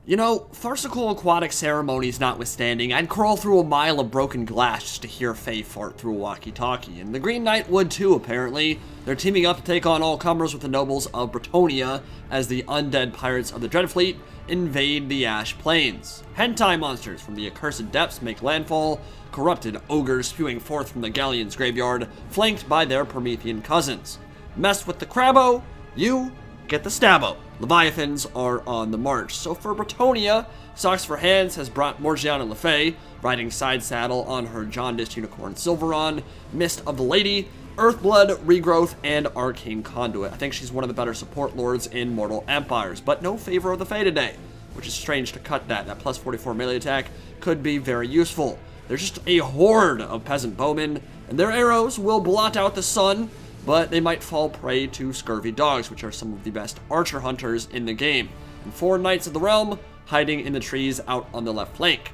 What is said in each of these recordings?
You know, farcical aquatic ceremonies notwithstanding, I'd crawl through a mile of broken glass just to hear Fay fart through a walkie-talkie, and the Green Knight would too, apparently. They're teaming up to take on all comers with the nobles of Bretonnia as the undead pirates of the Dreadfleet invade the Ash Plains. Hentai monsters from the accursed depths make landfall, corrupted ogres spewing forth from the galleon's graveyard, flanked by their Promethean cousins. Mess with the Crabo, you get the Stabo. Leviathans are on the march. So for Bretonnia, Socks for Hands has brought Morgiana LeFay, riding side saddle on her jaundiced unicorn Silveron, Mist of the Lady, Earthblood, Regrowth, and Arcane Conduit. I think she's one of the better support lords in Mortal Empires, but no favor of the Fae today, which is strange to cut that. That plus 44 melee attack could be very useful. There's just a horde of peasant bowmen, and their arrows will blot out the sun, but they might fall prey to scurvy dogs, which are some of the best archer hunters in the game. And 4 Knights of the Realm hiding in the trees out on the left flank.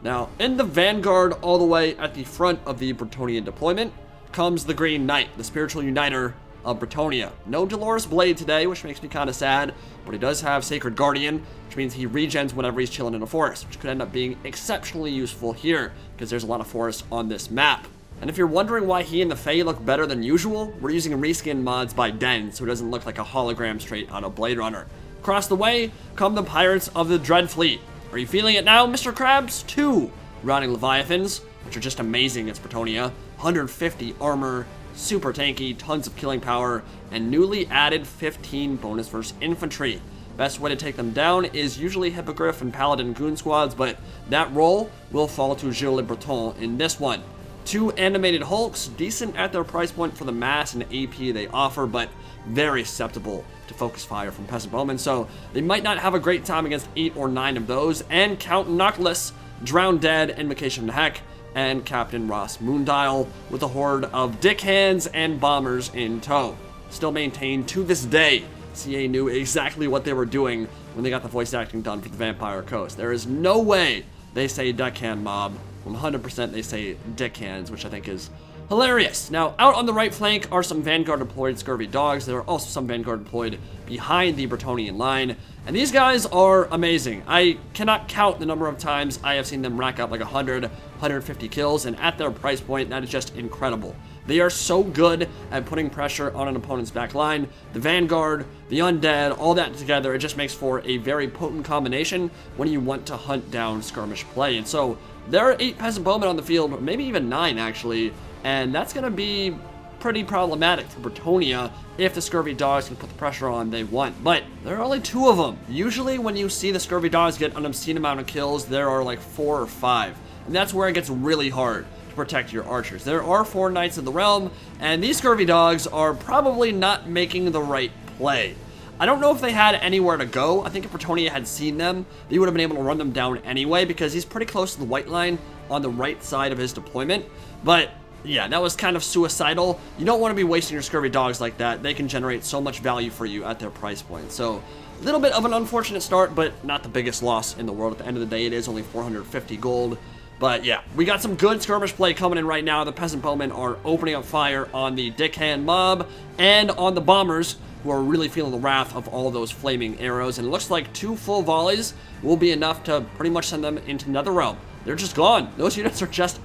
Now, in the vanguard all the way at the front of the Bretonnian deployment comes the Green Knight, the spiritual uniter of Bretonnia. No Dolores Blade today, which makes me kind of sad, but he does have Sacred Guardian, which means he regens whenever he's chilling in a forest, which could end up being exceptionally useful here, because there's a lot of forest on this map. And if you're wondering why he and the Fae look better than usual, we're using reskin mods by Den, so it doesn't look like a hologram straight out of Blade Runner. Across the way come the pirates of the Dreadfleet. Are you feeling it now, Mr. Crabs? 2 Rotting Leviathans, which are just amazing against Bretonnia. 150 armor, super tanky, tons of killing power, and newly added 15 bonus versus infantry. Best way to take them down is usually Hippogriff and Paladin Goon squads, but that role will fall to Gilles Le Breton in this one. 2 animated Hulks, decent at their price point for the mass and AP they offer, but very susceptible to focus fire from peasant bowmen, so they might not have a great time against 8 or 9 of those. And Count Noctilus, Drowned Dead, Invocation of the Heck, and Captain Ross Moondial with a horde of dickhands and bombers in tow. Still maintained to this day, CA knew exactly what they were doing when they got the voice acting done for the Vampire Coast. There is no way they say deckhand mob. 100% they say dickhands, which I think is hilarious. Now, out on the right flank are some Vanguard deployed scurvy dogs. There are also some Vanguard deployed behind the Bretonnian line, and these guys are amazing. I cannot count the number of times I have seen them rack up like 100, 150 kills, and at their price point, that is just incredible. They are so good at putting pressure on an opponent's back line. The Vanguard, the Undead, all that together, it just makes for a very potent combination when you want to hunt down skirmish play. And so there are 8 peasant bowmen on the field, maybe even 9 actually, and that's going to be pretty problematic for Bretonnia if the scurvy dogs can put the pressure on they want. But there are only 2 of them. Usually when you see the scurvy dogs get an obscene amount of kills, there are like 4 or 5, and that's where it gets really hard to protect your archers. There are 4 Knights of the Realm, and these scurvy dogs are probably not making the right play. I don't know if they had anywhere to go. I think if Bretonnia had seen them, they would have been able to run them down anyway, because he's pretty close to the white line on the right side of his deployment. But yeah, that was kind of suicidal. You don't want to be wasting your scurvy dogs like that. They can generate so much value for you at their price point. So a little bit of an unfortunate start, but not the biggest loss in the world. At the end of the day, it is only 450 gold. But yeah, we got some good skirmish play coming in right now. The peasant bowmen are opening up fire on the dickhand mob and on the bombers, who are really feeling the wrath of all those flaming arrows. And it looks like 2 full volleys will be enough to pretty much send them into another realm. They're just gone. Those units are just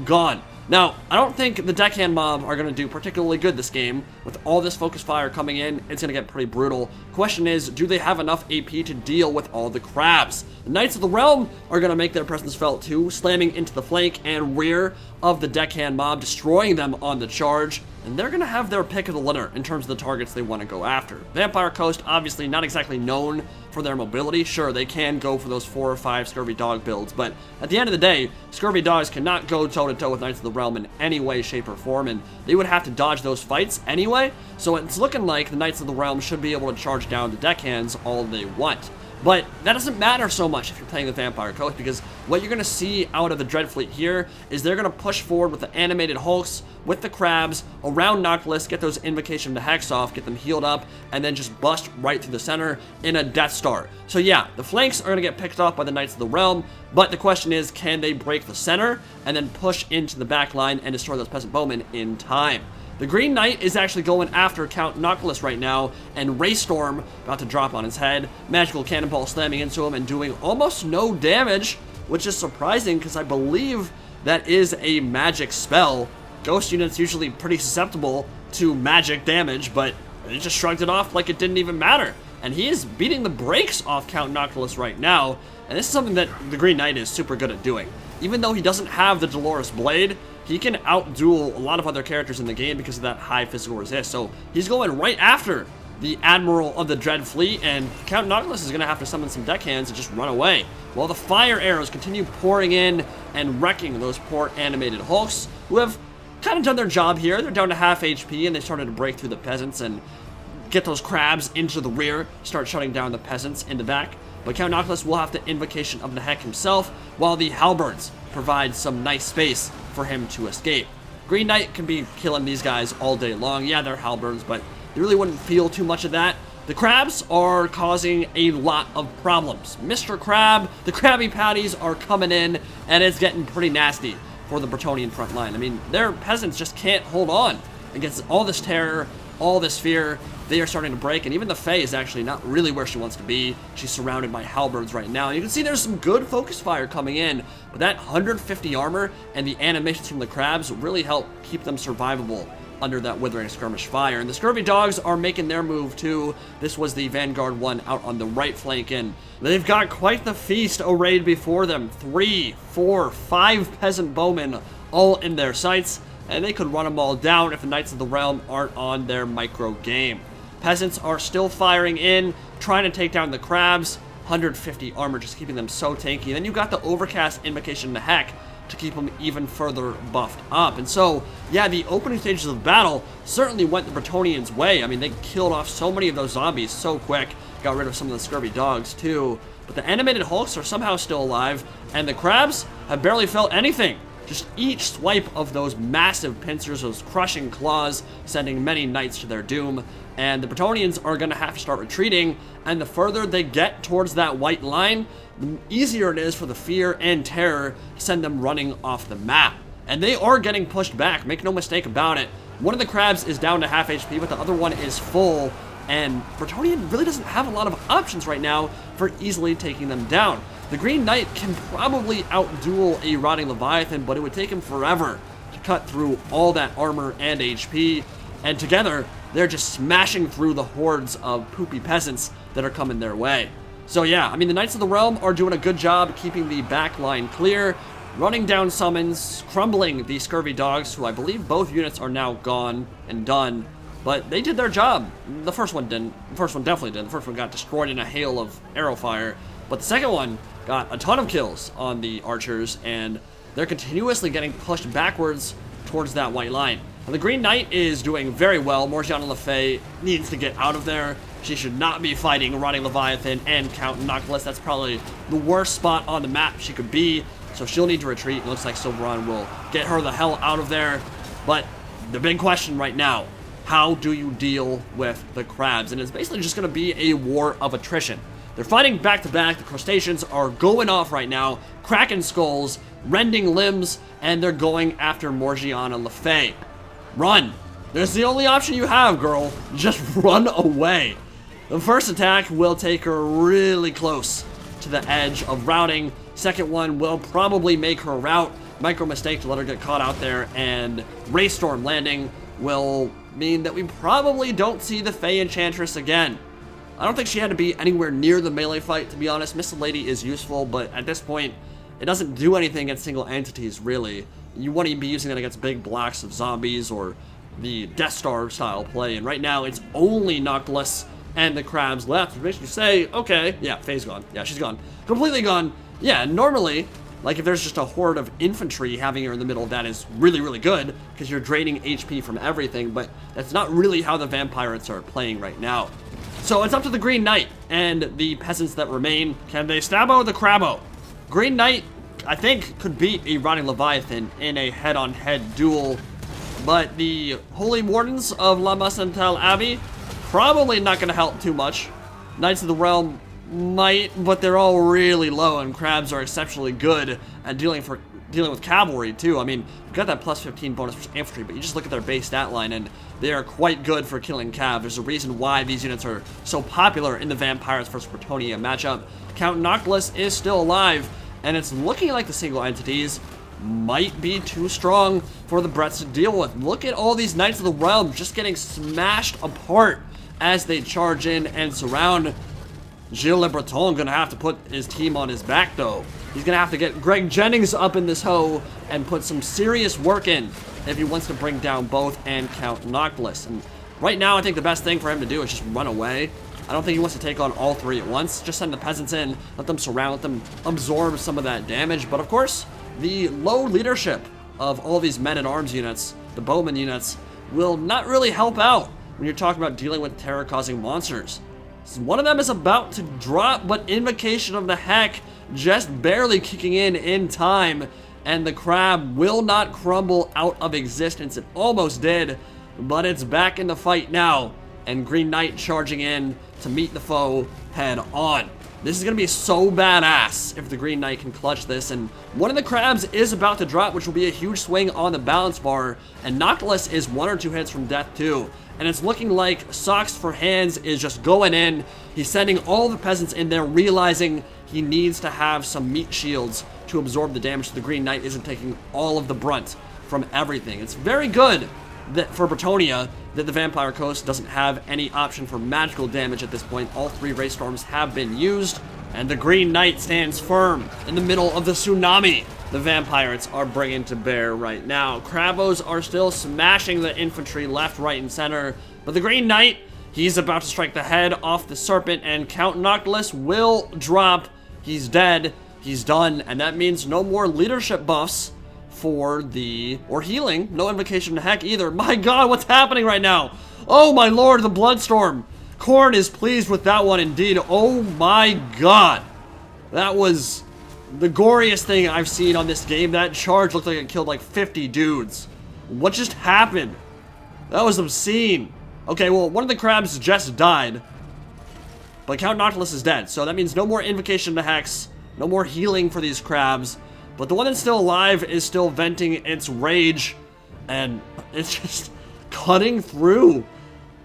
gone. Now, I don't think the deckhand mob are going to do particularly good this game. With all this focus fire coming in, it's going to get pretty brutal. Question is, do they have enough AP to deal with all the crabs? The Knights of the Realm are going to make their presence felt too, slamming into the flank and rear of the deckhand mob, destroying them on the charge. And they're going to have their pick of the litter in terms of the targets they want to go after. Vampire Coast, obviously not exactly known for their mobility. Sure, they can go for those 4 or 5 scurvy dog builds, but at the end of the day, scurvy dogs cannot go toe-to-toe with Knights of the Realm in any way, shape, or form, and they would have to dodge those fights anyway, so it's looking like the Knights of the Realm should be able to charge down the deckhands all they want. But that doesn't matter so much if you're playing the Vampire Coast, because what you're going to see out of the Dreadfleet here is they're going to push forward with the animated Hulks, with the crabs, around Noctilus, get those Invocation of the Hex off, get them healed up, and then just bust right through the center in a Death Star. So yeah, the flanks are going to get picked off by the Knights of the Realm, but the question is, can they break the center and then push into the back line and destroy those peasant bowmen in time? The Green Knight is actually going after Count Noctilus right now, and Raystorm about to drop on his head. Magical Cannonball slamming into him and doing almost no damage, which is surprising because I believe that is a magic spell. Ghost units usually pretty susceptible to magic damage, but he just shrugged it off like it didn't even matter. And he is beating the brakes off Count Noctilus right now, and this is something that the Green Knight is super good at doing. Even though he doesn't have the Dolorous Blade, he can outduel a lot of other characters in the game because of that high physical resist. So he's going right after the Admiral of the Dread Fleet, and Count Noctilus is going to have to summon some deckhands and just run away, while the fire arrows continue pouring in and wrecking those poor animated Hulks, who have kind of done their job here. They're down to half HP, and they started to break through the peasants and get those crabs into the rear, start shutting down the peasants in the back. But Count Noctilus will have to Invocation of the Heck himself, while the halberds provide some nice space for him to escape. Green Knight can be killing these guys all day long. Yeah, they're halberds, but you really wouldn't feel too much of that. The crabs are causing a lot of problems. Mr. Crab, the Krabby Patties are coming in, and it's getting pretty nasty for the Bretonnian front line. I mean, their peasants just can't hold on against all this terror, all this fear. They are starting to break, and even the Fay is actually not really where she wants to be. She's surrounded by halberds right now, and you can see there's some good focus fire coming in, but that 150 armor and the animations from the crabs really help keep them survivable under that withering skirmish fire. And the scurvy dogs are making their move too. This was the Vanguard one out on the right flank, and they've got quite the feast arrayed before them. 3, 4, 5 peasant bowmen all in their sights, and they could run them all down if the Knights of the Realm aren't on their micro game. Peasants are still firing in, trying to take down the crabs. 150 armor just keeping them so tanky. Then you've got the Overcast Invocation of the Heck to keep them even further buffed up. And so, yeah, the opening stages of the battle certainly went the Bretonnians' way. I mean, they killed off so many of those zombies so quick, got rid of some of the scurvy dogs too. But the animated Hulks are somehow still alive, and the crabs have barely felt anything. Just each swipe of those massive pincers, those crushing claws, sending many knights to their doom. And the Bretonnians are going to have to start retreating, and the further they get towards that white line, the easier it is for the fear and terror to send them running off the map. And they are getting pushed back, make no mistake about it. One of the crabs is down to half HP, but the other one is full, and Bretonnia really doesn't have a lot of options right now for easily taking them down. The Green Knight can probably outduel a Rotting Leviathan, but it would take him forever to cut through all that armor and HP, and together, they're just smashing through the hordes of poopy peasants that are coming their way. So yeah, I mean, the Knights of the Realm are doing a good job keeping the back line clear, running down summons, crumbling the scurvy dogs, who I believe both units are now gone and done, but they did their job. The first one didn't. The first one definitely did. The first one got destroyed in a hail of arrow fire, but the second one got a ton of kills on the archers, and they're continuously getting pushed backwards towards that white line. And the Green Knight is doing very well. Morgiana Le Fay needs to get out of there. She should not be fighting Rotting Leviathan and Count Noctilus. That's probably the worst spot on the map she could be, so she'll need to retreat. It looks like Silveron will get her the hell out of there. But the big question right now, how do you deal with the crabs? And it's basically just going to be a war of attrition. They're fighting back to back. The crustaceans are going off right now, cracking skulls, rending limbs, and they're going after Morgiana Le Fay. Run. That's the only option you have, girl. Just run away. The first attack will take her really close to the edge of routing. Second one will probably make her route. Micro mistake to let her get caught out there, and Raystorm landing will mean that we probably don't see the Fay Enchantress again. I don't think she had to be anywhere near the melee fight, to be honest. Miss Lady is useful, but at this point, it doesn't do anything against single entities, really. You want to be using it against big blocks of zombies or the Death Star style play, and right now it's only Noctilus and the crabs left, which makes you say, okay, yeah, Fay's gone. Yeah, she's gone. Completely gone. Yeah, normally, like if there's just a horde of infantry, having her in the middle of that is really, really good, because you're draining HP from everything, but that's not really how the vampires are playing right now. So it's up to the Green Knight and the peasants that remain. Can they Stabo the Crabo? Green Knight, I think, could beat a Rotting Leviathan in a head-on-head duel, but the Holy Wardens of La Macental Abbey probably not going to help too much. Knights of the Realm might, but they're all really low, and crabs are exceptionally good at dealing dealing with cavalry too. I mean, you've got that plus 15 bonus for infantry, but you just look at their base stat line and they are quite good for killing cav. There's a reason why these units are so popular in the Vampires versus Bretonnia matchup. Count Noctilus is still alive, and it's looking like the single entities might be too strong for the Bretts to deal with. Look at all these Knights of the Realm just getting smashed apart as they charge in and surround. Gilles Le Breton gonna have to put his team on his back though. He's gonna have to get Greg Jennings up in this hoe and put some serious work in if he wants to bring down both and Count Noctilus. And right now I think the best thing for him to do is just run away. I don't think he wants to take on all three at once. Just send the peasants in, let them surround, let them absorb some of that damage. But of course, the low leadership of all these men-at-arms units, the bowman units, will not really help out when you're talking about dealing with terror-causing monsters. So one of them is about to drop, but Invocation of the Heck just barely kicking in time, and the crab will not crumble out of existence. It almost did, but it's back in the fight now, and Green Knight charging in to meet the foe head on. This is going to be so badass if the Green Knight can clutch this, and one of the crabs is about to drop, which will be a huge swing on the balance bar, and Noctilus is 1 or 2 hits from death too, and it's looking like Socks for Hands is just going in. He's sending all the peasants in there, realizing he needs to have some meat shields to absorb the damage so the Green Knight isn't taking all of the brunt from everything. It's very good that for Bretonnia that the Vampire Coast doesn't have any option for magical damage at this point. All 3 Ray Storms have been used, and the Green Knight stands firm in the middle of the tsunami the Vampires are bringing to bear right now. Crabos are still smashing the infantry left, right, and center, but the Green Knight, he's about to strike the head off the Serpent, and Count Noctilus will drop. He's dead, he's done, and that means no more leadership buffs for the, or healing, no Invocation to Heck either. My god, what's happening right now? Oh my lord, the Bloodstorm. Korn is pleased with that one indeed. Oh my god. That was the goriest thing I've seen on this game. That charge looked like it killed like 50 dudes. What just happened? That was obscene. Okay, well, one of the crabs just died, but Count Noctilus is dead, so that means no more Invocation to Hex, no more healing for these crabs. But the one that's still alive is still venting its rage, and it's just cutting through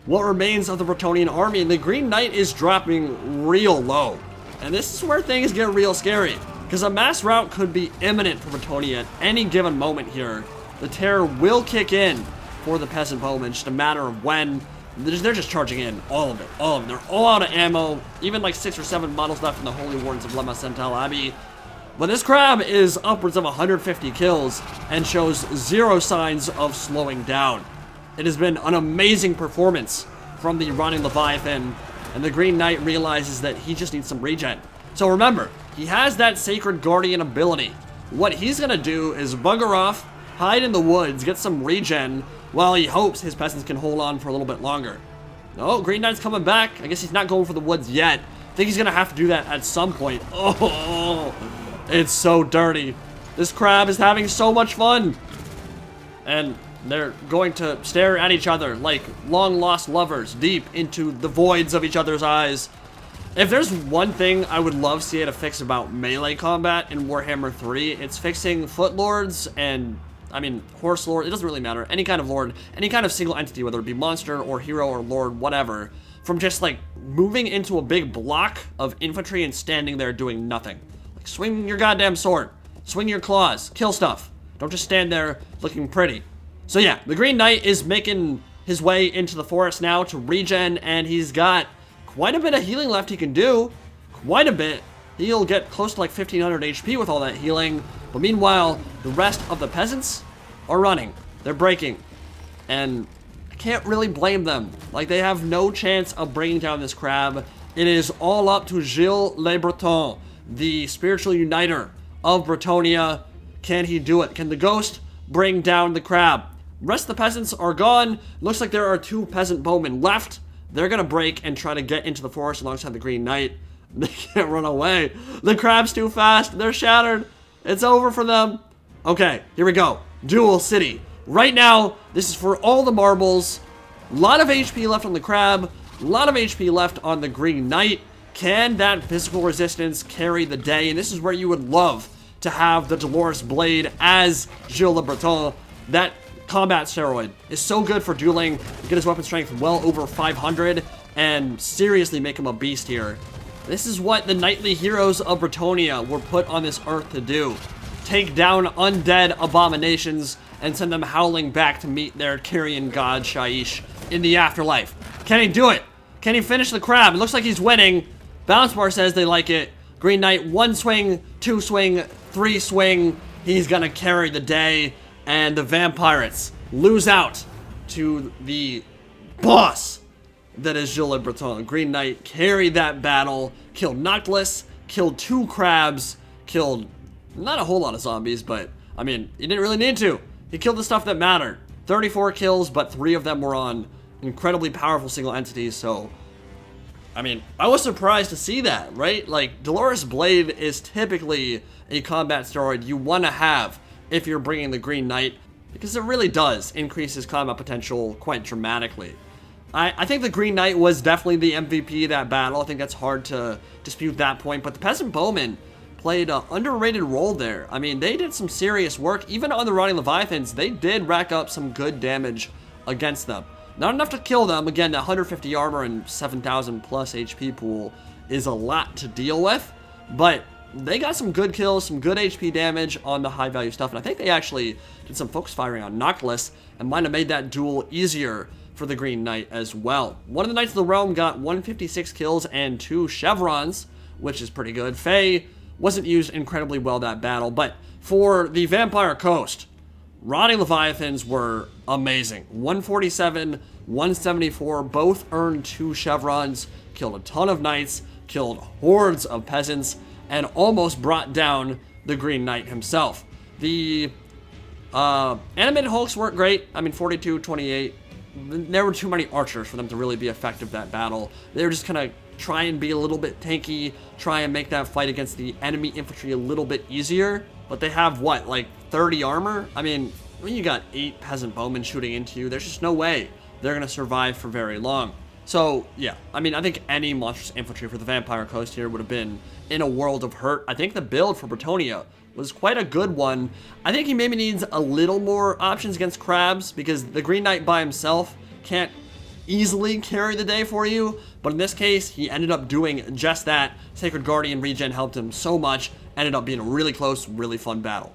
what remains of the Bretonnian army, and the Green Knight is dropping real low. And this is where things get real scary, because a mass rout could be imminent for Bretonnia at any given moment here. The terror will kick in for the peasant bowmen, just a matter of when. They're just charging in, all of it, all of them. They're all out of ammo, even like 6 or 7 models left in the Holy Wardens of Lemma Centel Abbey. But this crab is upwards of 150 kills and shows 0 signs of slowing down. It has been an amazing performance from the Rotting Leviathan, and the Green Knight realizes that he just needs some regen. So remember, he has that Sacred Guardian ability. What he's gonna do is bugger off, hide in the woods, get some regen, while he hopes his peasants can hold on for a little bit longer. Oh, Green Knight's coming back. I guess he's not going for the woods yet. I think he's gonna have to do that at some point. Oh, it's so dirty. This crab is having so much fun. And they're going to stare at each other like long-lost lovers deep into the voids of each other's eyes. If there's one thing I would love CA to fix about melee combat in Warhammer 3, it's fixing foot lords and, I mean, horse lord, it doesn't really matter. Any kind of lord, any kind of single entity, whether it be monster or hero or lord, whatever, from just like moving into a big block of infantry and standing there doing nothing. Like, swing your goddamn sword, swing your claws, kill stuff. Don't just stand there looking pretty. So yeah, the Green Knight is making his way into the forest now to regen, and he's got quite a bit of healing left he can do. Quite a bit. He'll get close to like 1500 HP with all that healing. But meanwhile, the rest of the peasants are running. They're breaking. And I can't really blame them. Like, they have no chance of bringing down this crab. It is all up to Gilles Le Breton, the spiritual uniter of Bretonnia. Can he do it? Can the ghost bring down the crab? Rest of the peasants are gone. Looks like there are 2 peasant bowmen left. They're gonna break and try to get into the forest alongside the Green Knight. They can't run away. The crab's too fast. They're shattered. It's over for them. Okay, here we go. Duel City. Right now, this is for all the marbles. A lot of HP left on the crab. A lot of HP left on the Green Knight. Can that physical resistance carry the day? And this is where you would love to have the Dolores Blade as Gilles Le Breton. That combat steroid is so good for dueling. Get his weapon strength well over 500 and seriously make him a beast here. This is what the knightly heroes of Bretonnia were put on this earth to do. Take down undead abominations and send them howling back to meet their Kyrian god Shaish in the afterlife. Can he do it? Can he finish the crab? It looks like he's winning. Bounce Bar says they like it. Green Knight, 1 swing, 2 swing, 3 swing. He's gonna carry the day. And the Vampirates lose out to the boss that is Gilles Le Breton. Green Knight carried that battle, killed Noctilus, killed 2 crabs, killed not a whole lot of zombies, but I mean, he didn't really need to. He killed the stuff that mattered. 34 kills, but 3 of them were on incredibly powerful single entities, so I mean, I was surprised to see that, right? Like, Dolores Blade is typically a combat steroid you want to have if you're bringing the Green Knight, because it really does increase his combat potential quite dramatically. I think the Green Knight was definitely the MVP of that battle. I think that's hard to dispute that point, but the Peasant Bowmen played an underrated role there. I mean, they did some serious work. Even on the Rotting Leviathans, they did rack up some good damage against them. Not enough to kill them. Again, that 150 armor and 7,000 plus HP pool is a lot to deal with, but they got some good kills, some good HP damage on the high value stuff, and I think they actually did some focus firing on Noctilus and might have made that duel easier for the Green Knight as well. One of the Knights of the Realm got 156 kills and 2 chevrons, which is pretty good. Fay wasn't used incredibly well that battle, but for the Vampire Coast, Rotting Leviathans were amazing. 147, 174, both earned 2 chevrons, killed a ton of knights, killed hordes of peasants, and almost brought down the Green Knight himself. The animated Hulks weren't great. I mean, 42, 28. There were too many archers for them to really be effective that battle. They were just kind of try and be a little bit tanky, try and make that fight against the enemy infantry a little bit easier. But they have, what, like 30 armor? I mean, when you got 8 peasant bowmen shooting into you, there's just no way they're going to survive for very long. So, yeah, I mean, I think any monstrous infantry for the Vampire Coast here would have been in a world of hurt. I think the build for Bretonnia was quite a good one. I think he maybe needs a little more options against crabs, because the Green Knight by himself can't easily carry the day for you, but in this case, he ended up doing just that. Sacred Guardian regen helped him so much, ended up being a really close, really fun battle.